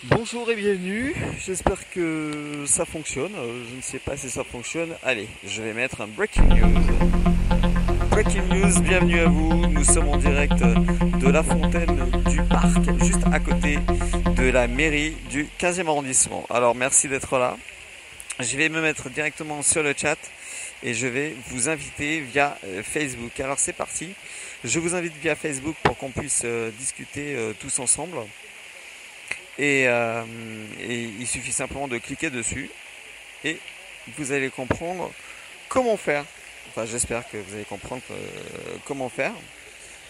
Bonjour et bienvenue, j'espère que ça fonctionne, je ne sais pas si ça fonctionne. Allez, je vais mettre un breaking news. Breaking news, bienvenue à vous, nous sommes en direct de la fontaine du parc, juste à côté de la mairie du 15e arrondissement. Alors merci d'être là, je vais me mettre directement sur le chat et je vais vous inviter via Facebook. Alors c'est parti, je vous invite via Facebook pour qu'on puisse discuter tous ensemble. Et il suffit simplement de cliquer dessus et vous allez comprendre comment faire. Enfin, j'espère que vous allez comprendre comment faire.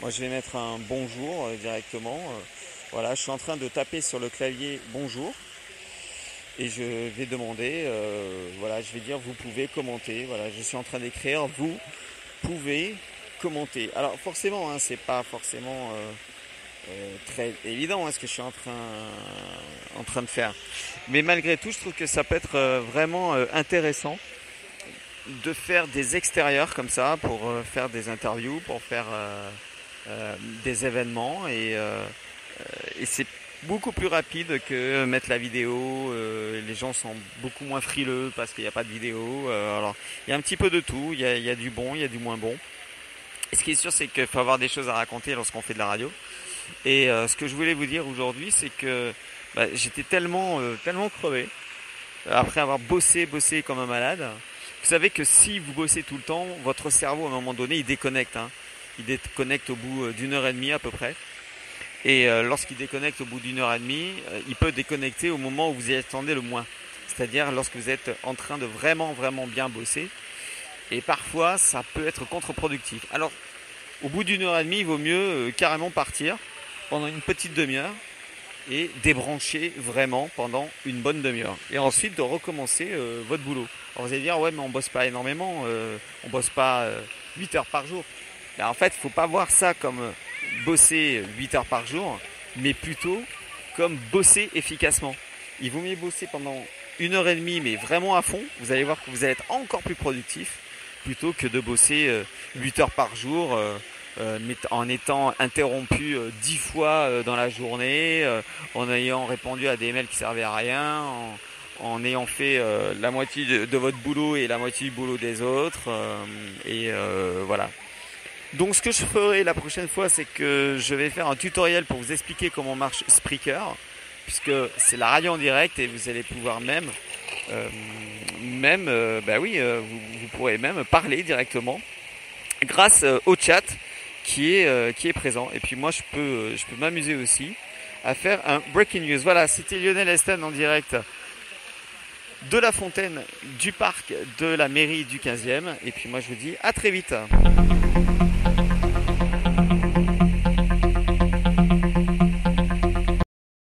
Moi, je vais mettre un bonjour directement. Voilà, je suis en train de taper sur le clavier bonjour et je vais demander. Voilà, je vais dire vous pouvez commenter. Voilà, je suis en train d'écrire vous pouvez commenter. Alors, forcément, hein, c'est pas forcément très évident ce que je suis en train de faire. Mais malgré tout, je trouve que ça peut être vraiment intéressant de faire des extérieurs comme ça pour faire des interviews, pour faire des événements et c'est beaucoup plus rapide que mettre la vidéo. Les gens sont beaucoup moins frileux parce qu'il n'y a pas de vidéo. Alors, il y a un petit peu de tout. Il y a du bon, il y a du moins bon. Et ce qui est sûr, c'est qu'il faut avoir des choses à raconter lorsqu'on fait de la radio. Et ce que je voulais vous dire aujourd'hui, c'est que j'étais tellement crevé après avoir bossé comme un malade. Vous savez que si vous bossez tout le temps, votre cerveau à un moment donné il déconnecte. Hein. Il déconnecte au bout d'une heure et demie à peu près. Et lorsqu'il déconnecte au bout d'une heure et demie, il peut déconnecter au moment où vous y attendez le moins. C'est-à-dire lorsque vous êtes en train de vraiment bien bosser. Et parfois ça peut être contre-productif. Alors au bout d'une heure et demie, il vaut mieux carrément partir pendant une petite demi-heure et débrancher vraiment pendant une bonne demi-heure. Et ensuite de recommencer votre boulot. Alors vous allez dire, ouais mais on bosse pas énormément, on bosse pas 8 heures par jour. Mais en fait, il ne faut pas voir ça comme bosser 8 heures par jour, mais plutôt comme bosser efficacement. Il vaut mieux bosser pendant une heure et demie, mais vraiment à fond. Vous allez voir que vous allez être encore plus productif plutôt que de bosser 8 heures par jour en étant interrompu 10 fois dans la journée, en ayant répondu à des mails qui servaient à rien, en ayant fait la moitié de votre boulot et la moitié du boulot des autres. Voilà. Donc ce que je ferai la prochaine fois, c'est que je vais faire un tutoriel pour vous expliquer comment marche Spreaker, puisque c'est la radio en direct et vous allez pouvoir vous pourrez même parler directement grâce au chat qui est présent. Et puis moi je peux m'amuser aussi à faire un breaking news. Voilà, c'était Lionel Esten en direct de la fontaine du parc de la mairie du 15e. Et puis moi je vous dis à très vite.